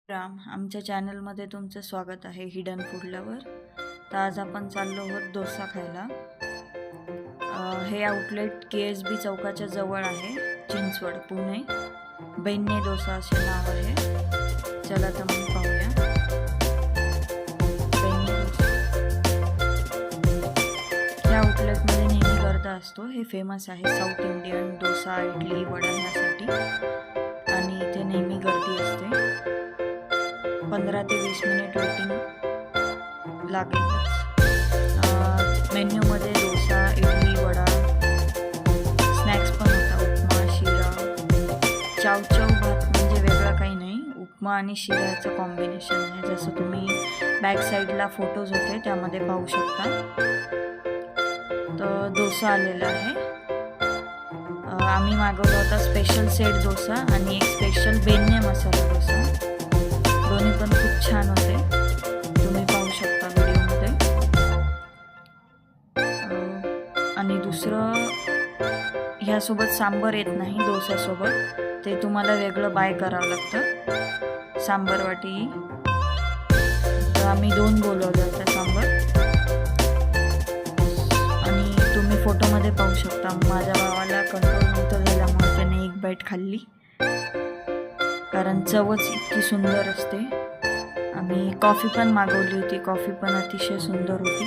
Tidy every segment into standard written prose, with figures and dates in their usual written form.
राम, आमच्या चॅनलमध्ये तुमचं स्वागत आहे हिडन फूड लवर. तर आज आपण चाललो आहोत डोसा खायला. हे आउटलेट KSB चौकाच्या जवळ आहे, चिंचवड, पुणे. बेन्ने डोसा असे नाव आहे. चला तर मग पाहूया. बेन्ने डोसा या आउटलेटमध्ये नेहमी गर्दी असतो. हे फेमस आहे साऊथ इंडियन डोसा, इडली, वडा ह्यासाठी, आणि इथे नेहमी गर्दी असते. 15 ते 20 मिनिट वेटिंग लागेलच. मेन्यूमध्ये डोसा, इडली, वडा, स्नॅक्स पण होता, उपमा, शिरा, चावचाव भात, म्हणजे वेगळं काही नाही. उपमा आणि शिऱ्याचं कॉम्बिनेशन आहे, जसं तुम्ही बॅक साईडला फोटोज होते त्यामध्ये पाहू शकता. तर डोसा आलेला आहे. आम्ही मागवला होता स्पेशल सेट डोसा आणि एक स्पेशल बेन्ने मसाला डोसा. दोन्ही पण खूप छान होते, तुम्ही पाहू शकता व्हिडिओमध्ये. आणि दुसरं, ह्यासोबत सांबर येत नाही डोस्यासोबत, ते तुम्हाला वेगळं बाय करावं लागतं, सांबर वाटी. तर आम्ही 2 बोलवलं होतं सांबर. आणि तुम्ही फोटोमध्ये पाहू शकता, माझ्या भावाला कंट्रोल नव्हतं झाल्यामुळे त्याने एक बाईट खाल्ली, कारण चवच इतकी सुंदर असते. आम्ही कॉफी पण मागवली होती, कॉफी पण अतिशय सुंदर होती.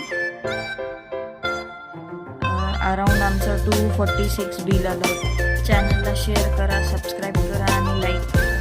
अराऊंड आमचं 246 बिल आलं होतं. चॅनलला शेअर करा, सबस्क्राईब करा आणि लाईक करा.